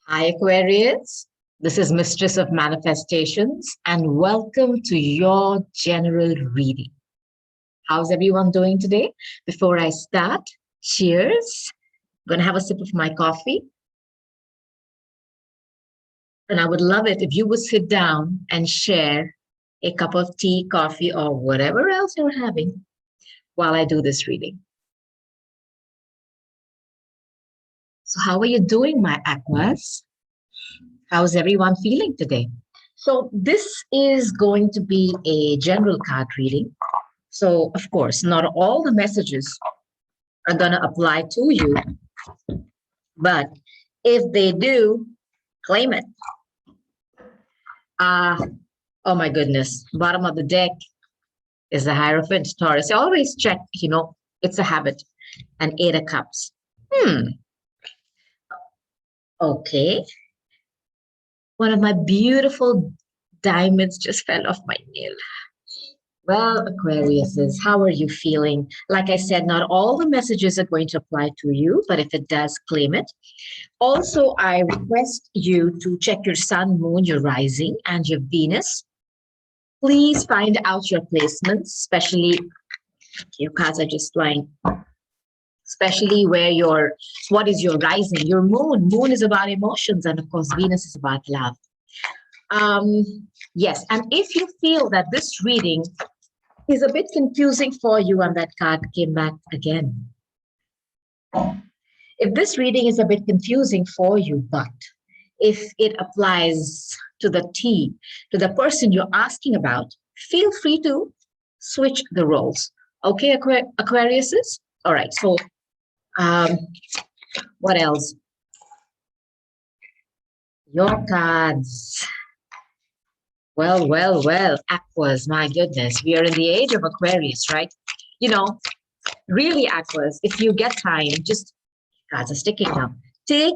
Hi, Aquarius. This is Mistress of Manifestations, and welcome to your general reading. How's everyone doing today? Before I start, cheers. I'm going to have a sip of my coffee. And I would love it if you would sit down and share a cup of tea, coffee, or whatever else you're having while I do this reading. So, how are you doing, my Aquas? How's everyone feeling today? So this is going to be a general card reading. So of course, not all the messages are going to apply to you, but if they do, claim it. Oh my goodness, bottom of the deck is the Hierophant Taurus. I always check, it's a habit. And Eight of Cups. Okay. One of my beautiful diamonds just fell off my nail. Well, Aquariuses, how are you feeling? Like I said, not all the messages are going to apply to you, but if it does, claim it. Also, I request you to check your sun, moon, your rising, and your Venus. Please find out your placements, especially your cards are just flying. Especially what is your rising? Your moon. Moon is about emotions, and of course, Venus is about love. Yes, and if you feel that this reading is a bit confusing for you, and that card came back again. If this reading is a bit confusing for you, but if it applies to the T, to the person you're asking about, feel free to switch the roles. Okay, Aquariuses? All right, so what else? Your cards. Well, Aquas, my goodness. We are in the age of Aquarius, right? Really, Aquas, if you get time, just cards are sticking now. Take,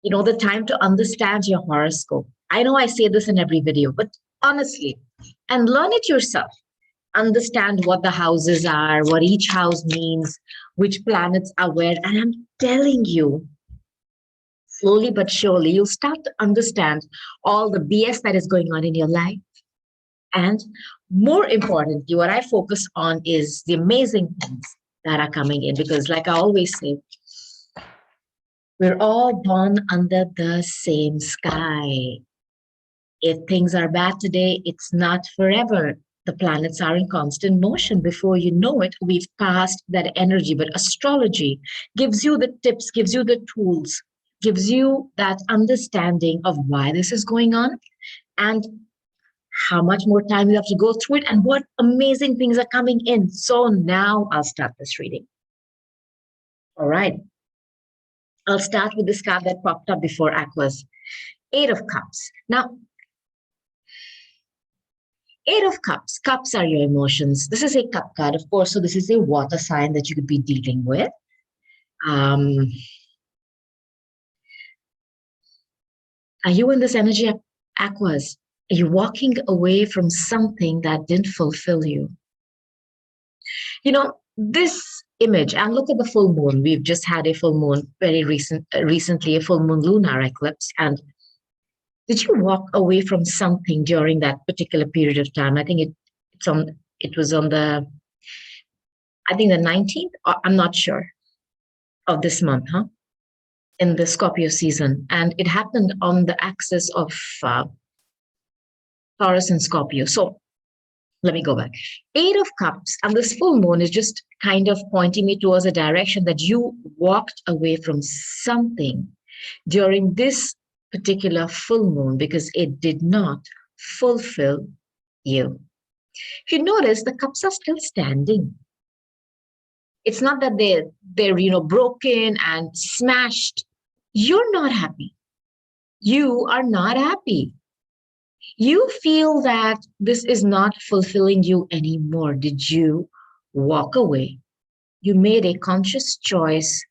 the time to understand your horoscope. I know I say this in every video, but honestly, and learn it yourself. Understand what the houses are, what each house means, which planets are where. And I'm telling you, slowly but surely, you'll start to understand all the BS that is going on in your life. And more importantly, what I focus on is the amazing things that are coming in. Because like I always say, we're all born under the same sky. If things are bad today, it's not forever. The planets are in constant motion. Before you know it, we've passed that energy. But astrology gives you the tips, gives you the tools, gives you that understanding of why this is going on and how much more time you have to go through it and what amazing things are coming in. So now I'll start this reading. All right. I'll start with this card that popped up before Aquas. Eight of Cups. Now, Eight of Cups. Cups are your emotions. This is a cup card, of course. So this is a water sign that you could be dealing with. Are you in this energy, Aquas? Are you walking away from something that didn't fulfill you? This image, and look at the full moon. We've just had a full moon very recently, a full moon lunar eclipse. And did you walk away from something during that particular period of time? I think it was on the 19th, I'm not sure, of this month, in the Scorpio season. And it happened on the axis of Taurus and Scorpio. So let me go back. Eight of Cups, and this full moon is just kind of pointing me towards a direction that you walked away from something during this particular full moon because it did not fulfill you. If you notice, the cups are still standing. It's not that they're broken and smashed. You're not happy. You are not happy. You feel that this is not fulfilling you anymore. Did you walk away? You made a conscious choice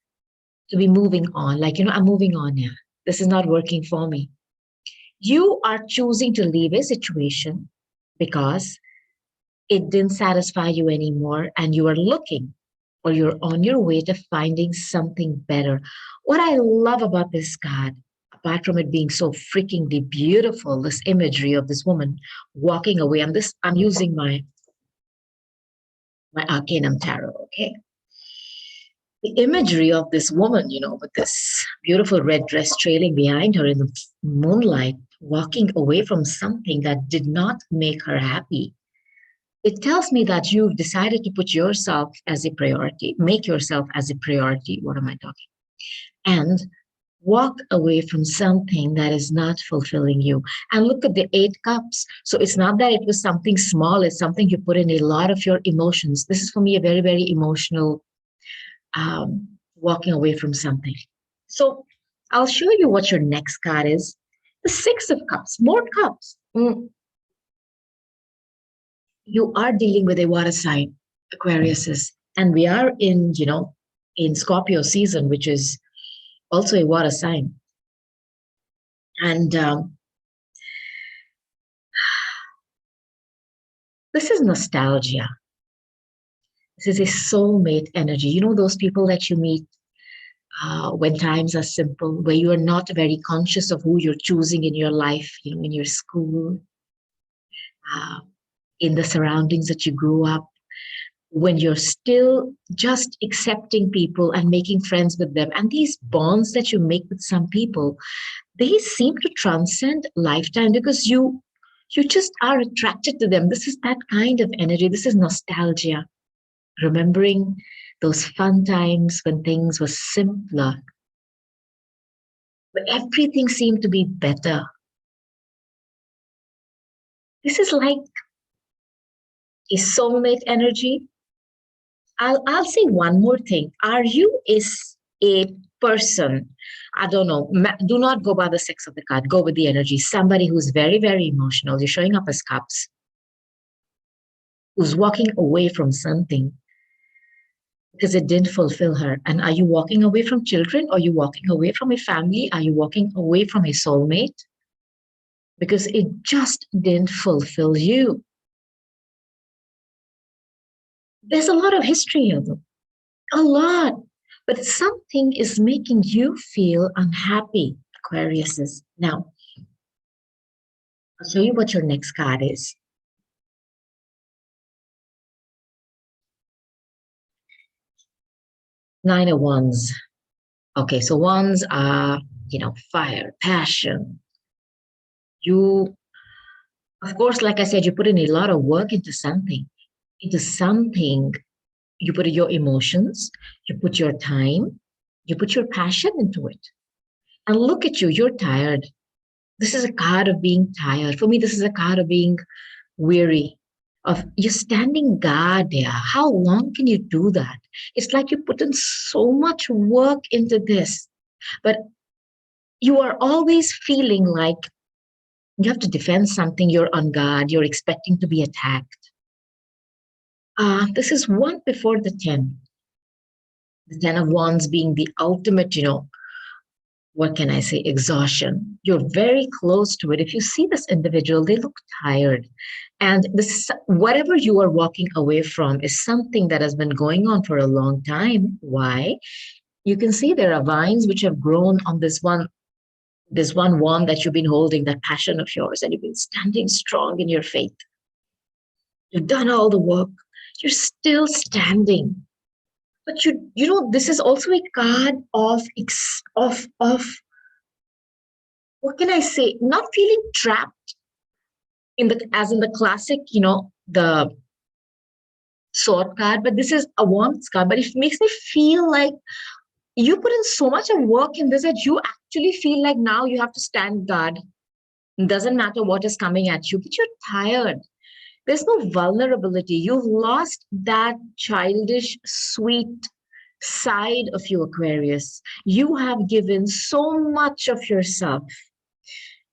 to be moving on. Like, I'm moving on now. This is not working for me. You are choosing to leave a situation because it didn't satisfy you anymore and you are looking or you're on your way to finding something better. What I love about this card, apart from it being so freakingly beautiful, this imagery of this woman walking away. I'm using my Arcanum Tarot, okay? The imagery of this woman, with this beautiful red dress trailing behind her in the moonlight, walking away from something that did not make her happy. It tells me that you've decided to put yourself as a priority, make yourself as a priority. What am I talking? And walk away from something that is not fulfilling you. And look at the 8 cups. So it's not that it was something small, it's something you put in a lot of your emotions. This is for me a very, very emotional walking away from something. So I'll show you what your next card is. The 6 of Cups, more cups. You are dealing with a water sign, Aquariuses, and we are in Scorpio season, which is also a water sign. And this is nostalgia. This is a soulmate energy. You know those people that you meet when times are simple, where you are not very conscious of who you're choosing in your life, in your school, uh, in the surroundings that you grew up, when you're still just accepting people and making friends with them. And these bonds that you make with some people, they seem to transcend lifetime because you just are attracted to them. This is that kind of energy. This is nostalgia. Remembering those fun times when things were simpler, but everything seemed to be better. This is like a soulmate energy. I'll say one more thing. Are you is a person? I don't know. Do not go by the sex of the card. Go with the energy. Somebody who's very, very emotional. You're showing up as cups. Who's walking away from something because it didn't fulfill her. And are you walking away from children? Are you walking away from a family? Are you walking away from a soulmate? Because it just didn't fulfill you. There's a lot of history here, though. A lot. But something is making you feel unhappy, Aquariuses. Now, I'll show you what your next card is. Nine of Wands. Okay, so wands are, fire, passion. You, of course, like I said, you put in a lot of work into something. You put your emotions, you put your time, you put your passion into it. And look at you, you're tired. This is a card of being tired. For me, this is a card of being weary, of you're standing guard there. How long can you do that? It's like you put in so much work into this, but you are always feeling like you have to defend something, you're on guard, you're expecting to be attacked. This is one before the 10. The 10 of Wands being the ultimate, what can I say, exhaustion. You're very close to it. If you see this individual, they look tired. And this, whatever you are walking away from is something that has been going on for a long time. Why? You can see there are vines which have grown on this one wand that you've been holding, that passion of yours, and you've been standing strong in your faith. You've done all the work. You're still standing. But this is also a card of what can I say? Not feeling trapped as in the classic, the sword card, but this is a wands card. But it makes me feel like you put in so much of work in this that you actually feel like now you have to stand guard. It doesn't matter what is coming at you, but you're tired. There's no vulnerability. You've lost that childish, sweet side of you, Aquarius. You have given so much of yourself,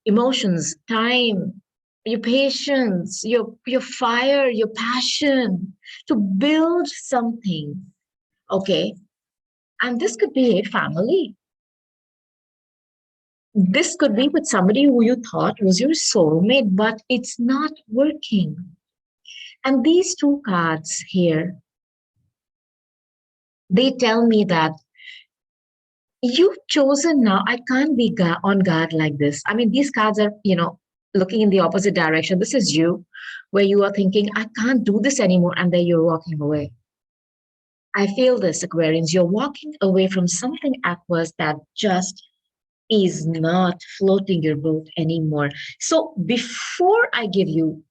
emotions, time, your patience, your fire, your passion to build something. Okay. And this could be a family. This could be with somebody who you thought was your soulmate, but it's not working. And these 2 cards here, they tell me that You've chosen now. I can't be on guard like this. I mean, these cards are, looking in the opposite direction. This is you, where you are thinking, I can't do this anymore. And then you're walking away. I feel this, Aquarians. You're walking away from something, Aquas, that just is not floating your boat anymore. So before I give you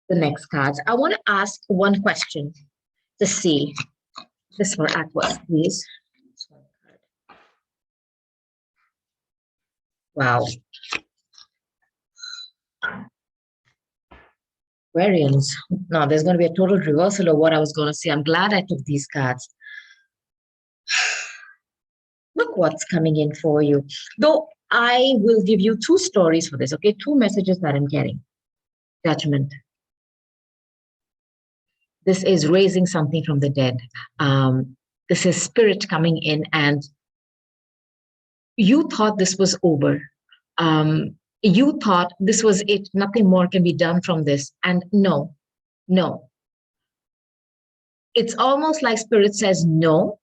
the next cards, I want to ask one question to see. This for Aquas, please. Wow. Aquarians. No, there's going to be a total reversal of what I was going to say. I'm glad I took these cards. Look what's coming in for you. Though I will give you two stories for this, okay? Two messages that I'm getting. Judgment. This is raising something from the dead. This is spirit coming in, and you thought this was over. You thought this was it. Nothing more can be done from this. And no, no. It's almost like spirit says, no,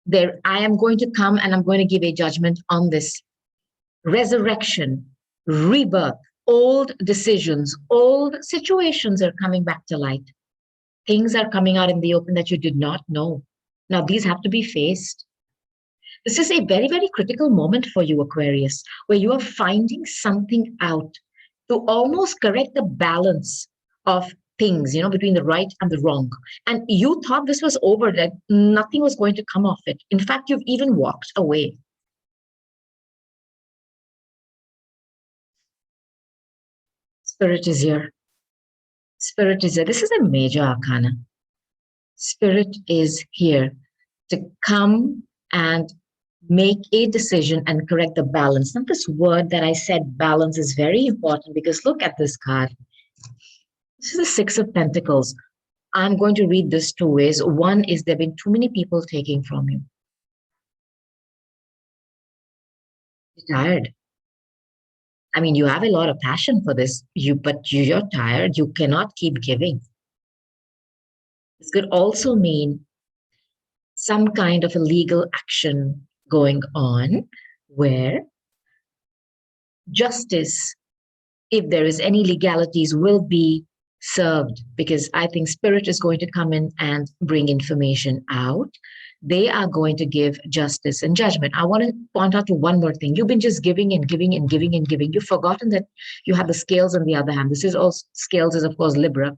there, I am going to come and I'm going to give a judgment on this. Resurrection, rebirth, old decisions, old situations are coming back to light. Things are coming out in the open that you did not know. Now, these have to be faced. This is a very, very critical moment for you, Aquarius, where you are finding something out to almost correct the balance of things, between the right and the wrong. And you thought this was over, that nothing was going to come of it. In fact, you've even walked away. Spirit is here. Spirit is here. This is a major arcana. Spirit is here to come and make a decision and correct the balance. Now, this word that I said, balance, is very important because look at this card. This is the Six of Pentacles. I'm going to read this two ways. One is there have been too many people taking from you. You're tired. I mean, you have a lot of passion for this, but you're tired. You cannot keep giving. This could also mean some kind of a legal action going on where justice, if there is any legalities, will be served, because I think spirit is going to come in and bring information out. They are going to give justice and judgment. I want to point out to one more thing. You've been just giving and giving and giving and giving. You've forgotten that you have the scales on the other hand. This is also, scales is of course Libra.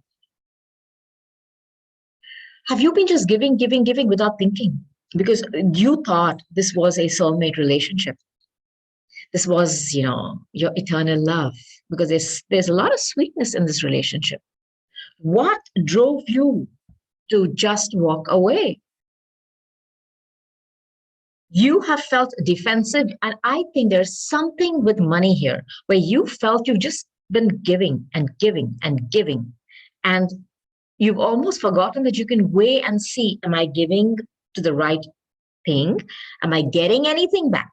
Have you been just giving, giving, giving without thinking? Because you thought this was a soulmate relationship. This was, your eternal love, because there's a lot of sweetness in this relationship. What drove you to just walk away? You have felt defensive, and I think there's something with money here where you felt you've just been giving and giving and giving, and you've almost forgotten that you can weigh and see, am I giving to the right thing? Am I getting anything back?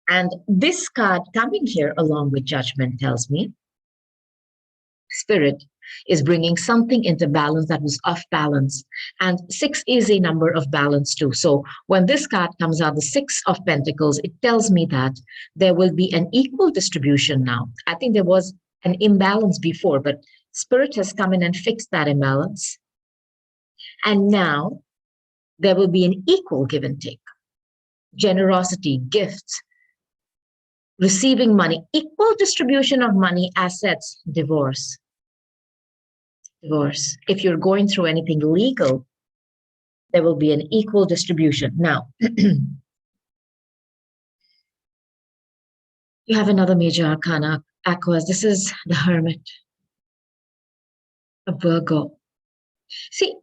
And this card coming here along with judgment tells me spirit is bringing something into balance that was off balance. And six is a number of balance too. So when this card comes out, the Six of Pentacles, it tells me that there will be an equal distribution now. I think there was an imbalance before, but spirit has come in and fixed that imbalance. And now there will be an equal give and take. Generosity, gifts, receiving money, equal distribution of money, assets, divorce. Divorce. If you're going through anything legal, there will be an equal distribution. Now, you have another major arcana, Aquas. This is the Hermit, a Virgo. See,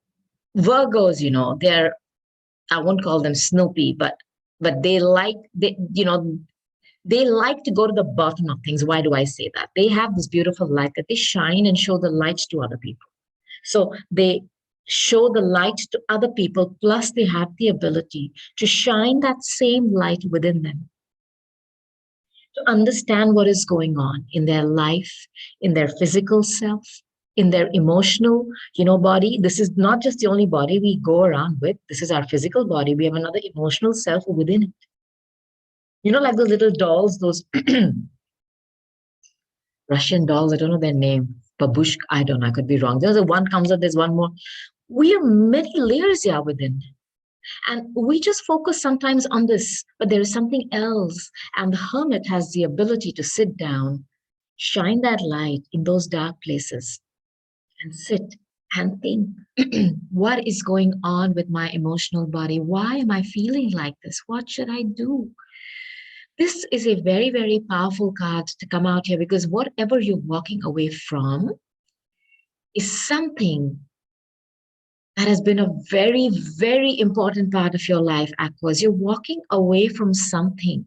Virgos, they're, I won't call them snoopy, but they like, they like to go to the bottom of things. Why do I say that? They have this beautiful light that they shine and show the light to other people. So they show the light to other people, plus they have the ability to shine that same light within them, to understand what is going on in their life, in their physical self, in their emotional, body. This is not just the only body we go around with. This is our physical body. We have another emotional self within it. Like those little dolls, those Russian dolls. I don't know their name. Babushka. I don't know. I could be wrong. There's a one comes up. There's one more. We are many layers here within. And we just focus sometimes on this, but there is something else. And the hermit has the ability to sit down, shine that light in those dark places, and sit and think, what is going on with my emotional body? Why am I feeling like this? What should I do? This is a very, very powerful card to come out here, because whatever you're walking away from is something that has been a very, very important part of your life, Aquas. You're walking away from something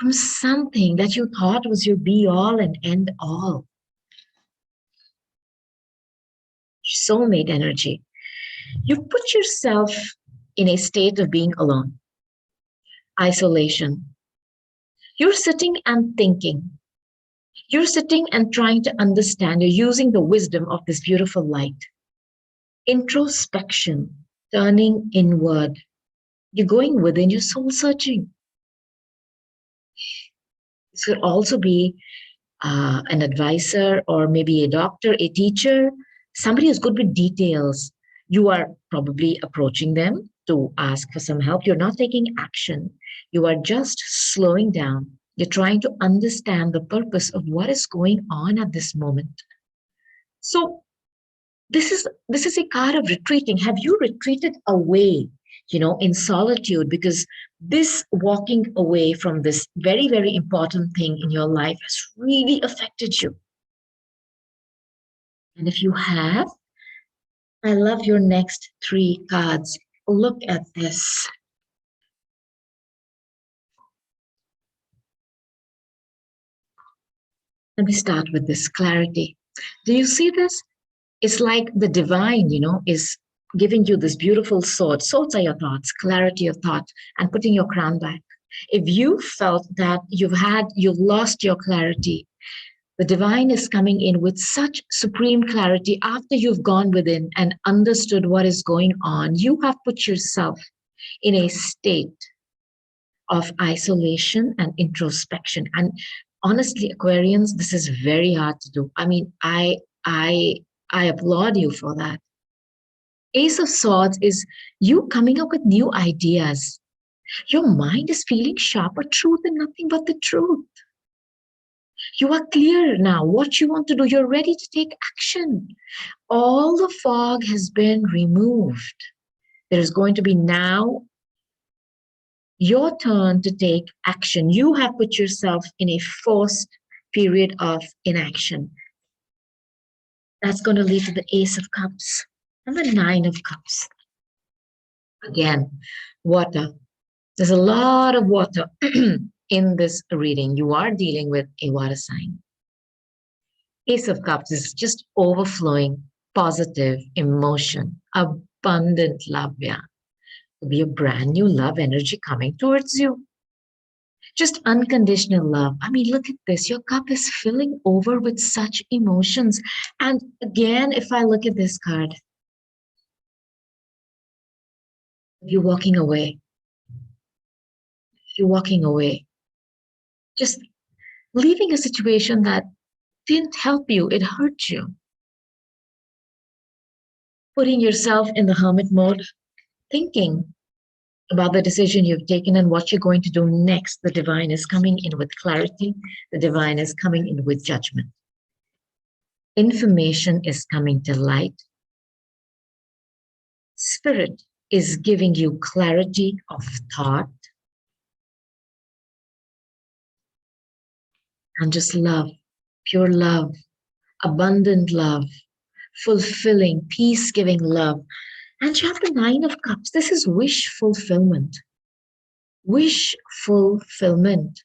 that you thought was your be all and end all. Soulmate energy. You put yourself in a state of being alone, isolation. You're sitting and thinking. You're sitting and trying to understand. You're using the wisdom of this beautiful light. Introspection, turning inward. You're going within, you're soul searching. This could also be an advisor, or maybe a doctor, a teacher, somebody who's good with details. You are probably approaching them to ask for some help. You're not taking action. You are just slowing down. You're trying to understand the purpose of what is going on at this moment. So this is a card of retreating. Have you retreated away, in solitude? Because this walking away from this very, very important thing in your life has really affected you. And if you have, I love your next three cards. Look at this. Let me start with this clarity. Do you see this? It's like the divine, is giving you this beautiful sword. Swords are your thoughts, clarity of thought, and putting your crown back. If you felt that you've lost your clarity, the divine is coming in with such supreme clarity after you've gone within and understood what is going on. You have put yourself in a state of isolation and introspection. And honestly, Aquarians, this is very hard to do. I mean, I applaud you for that. Ace of Swords is you coming up with new ideas. Your mind is feeling sharper, truth and nothing but the truth. You are clear now what you want to do. You're ready to take action. All the fog has been removed. There is going to be now your turn to take action. You have put yourself in a forced period of inaction. That's going to lead to the Ace of Cups and the Nine of Cups. Again, water. There's a lot of water in this reading. You are dealing with a water sign. Ace of Cups is just overflowing positive emotion, abundant love. Yeah. Could be a brand new love energy coming towards you. Just unconditional love. I mean, look at this. Your cup is filling over with such emotions. And again, if I look at this card, you're walking away. You're walking away. Just leaving a situation that didn't help you, it hurt you. Putting yourself in the hermit mode, thinking about the decision you've taken and what you're going to do next. The divine is coming in with clarity. The divine is coming in with judgment. Information is coming to light. Spirit is giving you clarity of thought. And just love, pure love, abundant love, fulfilling, peace-giving love. And you have the Nine of Cups. This is wish fulfillment. Wish fulfillment.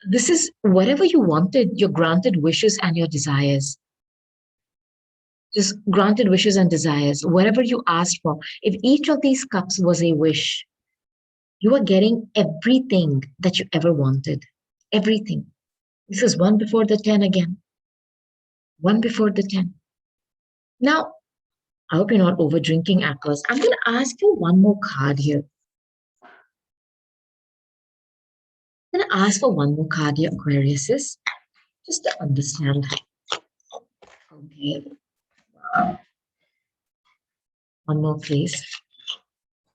This is whatever you wanted, your granted wishes and your desires. Just granted wishes and desires, whatever you asked for. If each of these cups was a wish, you are getting everything that you ever wanted. Everything. This is one before the 10 again. One before the 10. Now, I hope you're not over drinking, Aquas. I'm going to ask you one more card here. I'm going to ask for one more card here, Aquariuses, just to understand. Okay. One more, please.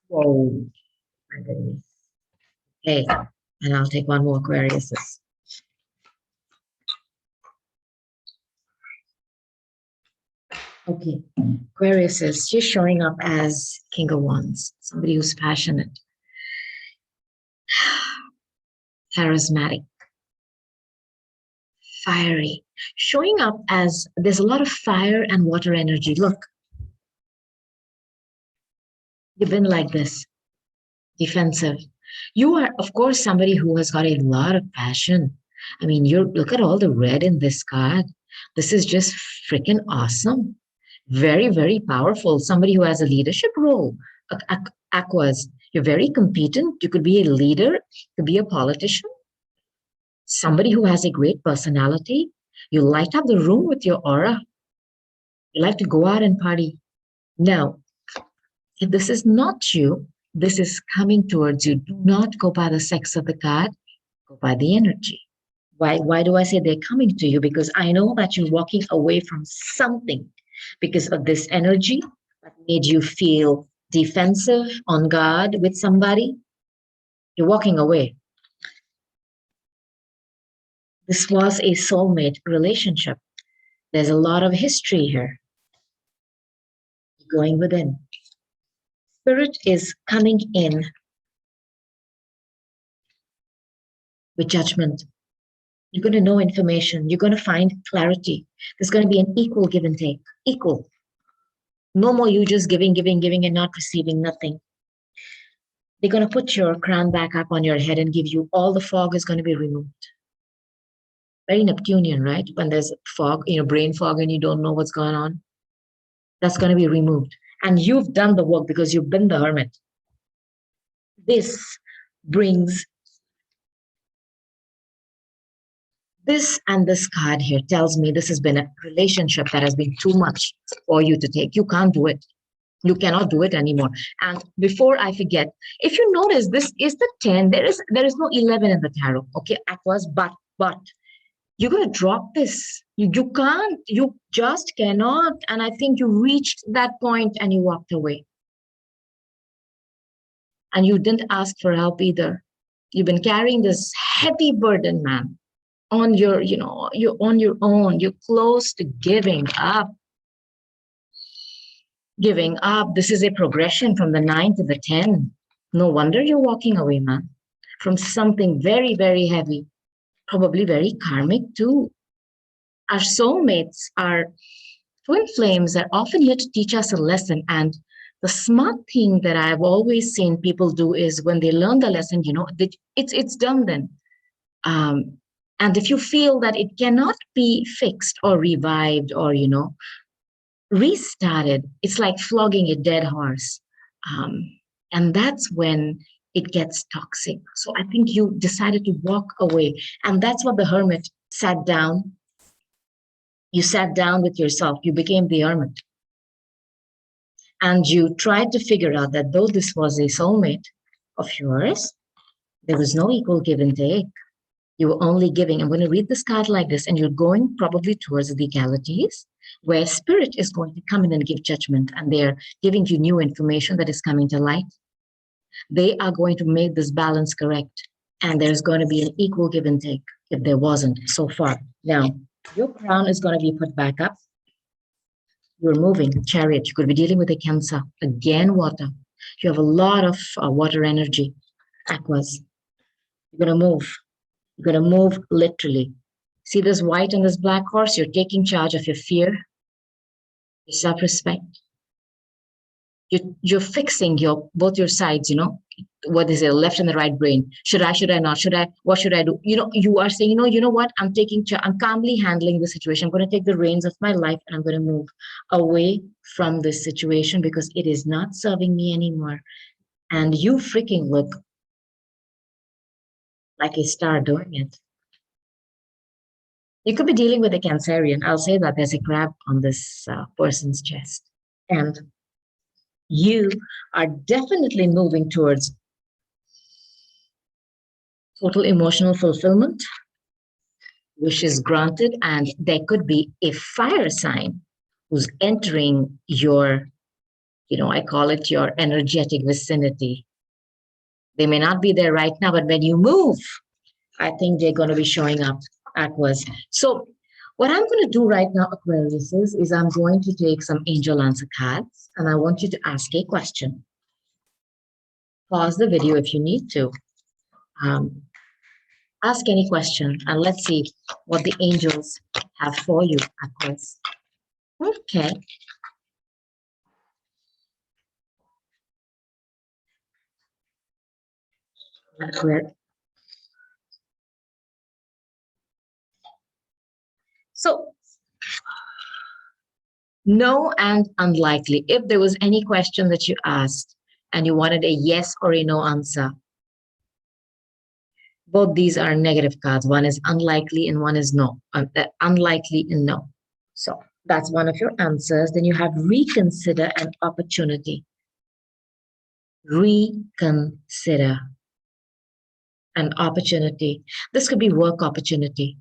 Whoa. My goodness. Okay. And I'll take one more, Aquariuses. Okay. Aquariuses, she's showing up as King of Wands, somebody who's passionate, charismatic, fiery, showing up as there's a lot of fire and water energy. Look, you've been like this, defensive. You are, of course, somebody who has got a lot of passion. I mean, look at all the red in this card. This is just freaking awesome. Very, very powerful. Somebody who has a leadership role. Aquas, you're very competent. You could be a leader, you could be a politician, somebody who has a great personality. You light up the room with your aura. You like to go out and party. Now, if this is not you, this is coming towards you. Do not go by the sex of the card, go by the energy. Why do I say they're coming to you? Because I know that you're walking away from something because of this energy that made you feel defensive, on guard with somebody. You're walking away. This was a soulmate relationship. There's a lot of history here. Going within. Spirit is coming in with judgment. You're going to know information. You're going to find clarity. There's going to be an equal give and take. Equal. No more you just giving, giving, giving and not receiving nothing. They're going to put your crown back up on your head and give you all the fog is going to be removed. Very Neptunian, right? When there's fog, brain fog and you don't know what's going on. That's going to be removed. And you've done the work because you've been the hermit. This brings this, and this card here tells me this has been a relationship that has been too much for you to take. You can't do it. You cannot do it anymore. And before I forget, if you notice, this is the 10. There is no 11 in the tarot. Okay, Aquas, but you're going to drop this. You can't. You just cannot. And I think you reached that point and you walked away. And you didn't ask for help either. You've been carrying this heavy burden, man, on you're on your own. You're close to giving up. Giving up. This is a progression from the 9 to the 10. No wonder you're walking away, man, from something very, very heavy, probably very karmic too. Our soulmates are twin flames that are often here to teach us a lesson. And the smart thing that I've always seen people do is when they learn the lesson, it's done then. And if you feel that it cannot be fixed or revived or, restarted, it's like flogging a dead horse. And that's when it gets toxic. So I think you decided to walk away. And that's what the hermit sat down. You sat down with yourself. You became the hermit. And you tried to figure out that though this was a soulmate of yours, there was no equal give and take. You were only giving. I'm going to read this card like this, and you're going probably towards the legalities where spirit is going to come in and give judgment, and they're giving you new information that is coming to light. They are going to make this balance correct, and there's going to be an equal give and take if there wasn't so far. Now, your crown is going to be put back up. You're moving, Chariot. You could be dealing with a Cancer. Again, water. You have a lot of water energy. Aquas. You're going to move. You're going to move literally. See this white and this black horse? You're taking charge of your fear, your self-respect. You're fixing both your sides, what is it, left and the right brain. Should I not? What should I do? You are saying, you know what? I'm calmly handling the situation. I'm going to take the reins of my life and I'm going to move away from this situation because it is not serving me anymore. And you freaking look like a star doing it. You could be dealing with a Cancerian. I'll say that there's a crab on this person's chest. And you are definitely moving towards total emotional fulfillment, wishes granted, and there could be a fire sign who's entering your, I call it your energetic vicinity. They may not be there right now, but when you move, I think they're going to be showing up, Aquas. So what I'm going to do right now, Aquarius, is I'm going to take some angel answer cards and I want you to ask a question. Pause the video if you need to. Um, Ask any question and let's see what the angels have for you, Aquarius. Okay. Aquarius. So, no and unlikely. If there was any question that you asked and you wanted a yes or a no answer, both these are negative cards. One is unlikely and one is no. Unlikely and no. So that's one of your answers. Then you have reconsider an opportunity. Reconsider an opportunity. This could be work opportunity.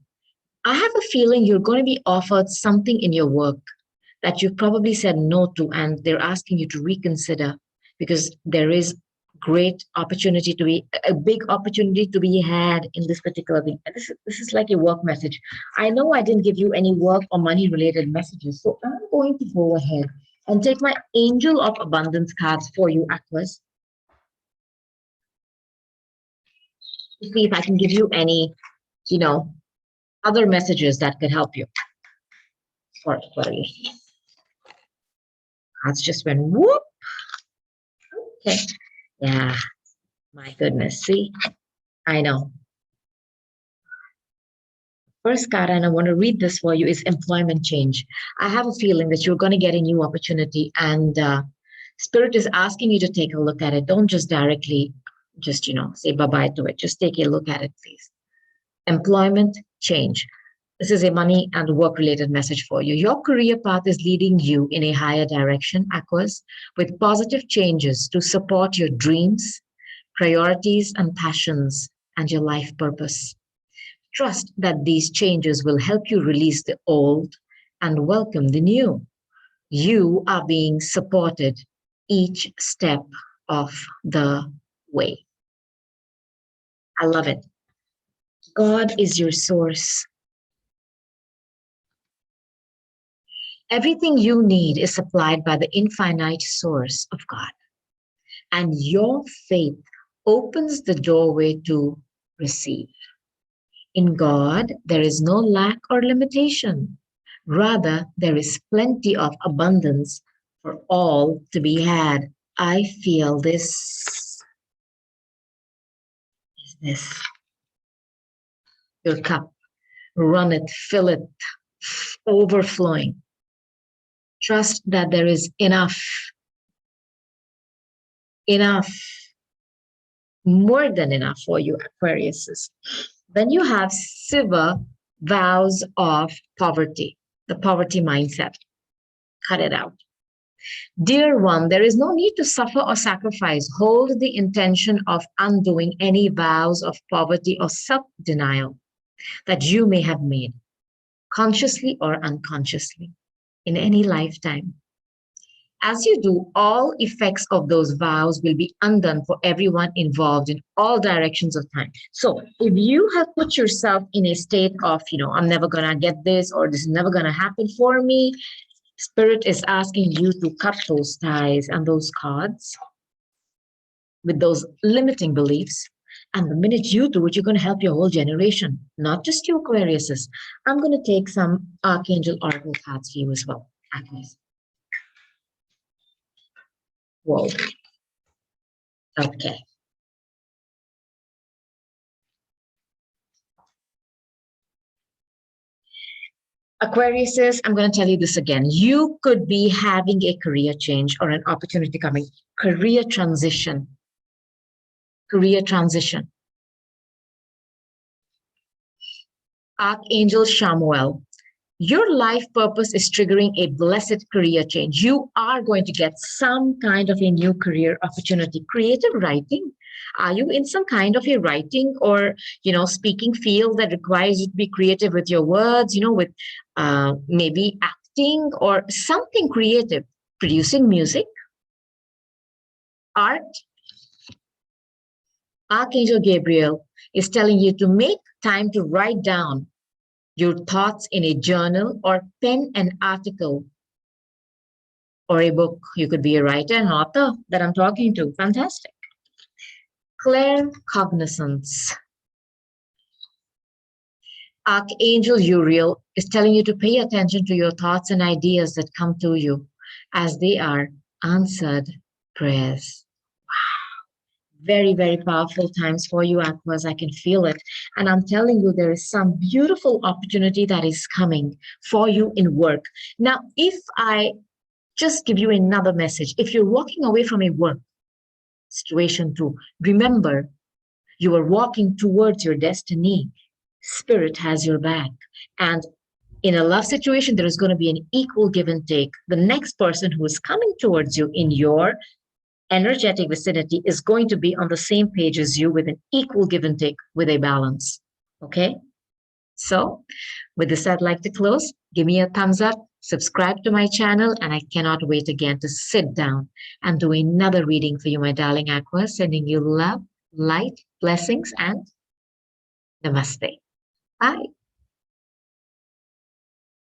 I have a feeling you're going to be offered something in your work that you've probably said no to, and they're asking you to reconsider because there is great opportunity to be a big opportunity to be had in this particular thing. This is like a work message. I know I didn't give you any work or money related messages, so I'm going to go ahead and take my Angel of Abundance cards for you, Aquas, to see if I can give you any, other messages that could help you. Sorry. Cards just went whoop. Okay. Yeah. My goodness. See, I know. First card, and I want to read this for you, is employment change. I have a feeling that you're going to get a new opportunity, and Spirit is asking you to take a look at it. Don't just directly just, say bye-bye to it. Just take a look at it, please. Employment change. This is a money and work-related message for you. Your career path is leading you in a higher direction, Aquas, with positive changes to support your dreams, priorities, and passions, and your life purpose. Trust that these changes will help you release the old and welcome the new. You are being supported each step of the way. I love it. God is your source. Everything you need is supplied by the infinite source of God. And your faith opens the doorway to receive. In God, there is no lack or limitation. Rather, there is plenty of abundance for all to be had. I feel this. Is this your cup? Run it, fill it, overflowing. Trust that there is enough, more than enough for you, Aquariuses. Then you have Siva, vows of poverty, the poverty mindset. Cut it out. Dear one, there is no need to suffer or sacrifice. Hold the intention of undoing any vows of poverty or self-denial that you may have made, consciously or unconsciously, in any lifetime. As you do, all effects of those vows will be undone for everyone involved in all directions of time. So if you have put yourself in a state of, I'm never going to get this, or this is never going to happen for me, Spirit is asking you to cut those ties and those cords with those limiting beliefs. And the minute you do it, you're going to help your whole generation, not just your Aquariuses. I'm going to take some Archangel Oracle cards for you as well. Aquarius. Whoa. Okay. Aquariuses, I'm going to tell you this again. You could be having a career change or an opportunity coming. Career transition. Career transition. Archangel Shamuel, your life purpose is triggering a blessed career change. You are going to get some kind of a new career opportunity. Creative writing. Are you in some kind of a writing or, speaking field that requires you to be creative with your words, with maybe acting or something creative, producing music, art? Archangel Gabriel is telling you to make time to write down your thoughts in a journal or pen an article or a book. You could be a writer and author that I'm talking to. Fantastic. Claire Cognizance. Archangel Uriel is telling you to pay attention to your thoughts and ideas that come to you as they are answered prayers. Very, very powerful times for you, Aquas. I can feel it. And I'm telling you, there is some beautiful opportunity that is coming for you in work. Now, if I just give you another message, if you're walking away from a work situation too, remember you are walking towards your destiny. Spirit has your back. And in a love situation, there is going to be an equal give and take. The next person who is coming towards you in your energetic vicinity is going to be on the same page as you with an equal give and take with a balance. Okay? So, with this, I'd like to close. Give me a thumbs up, subscribe to my channel, and I cannot wait again to sit down and do another reading for you, my darling Aqua, sending you love, light, blessings, and namaste. Bye.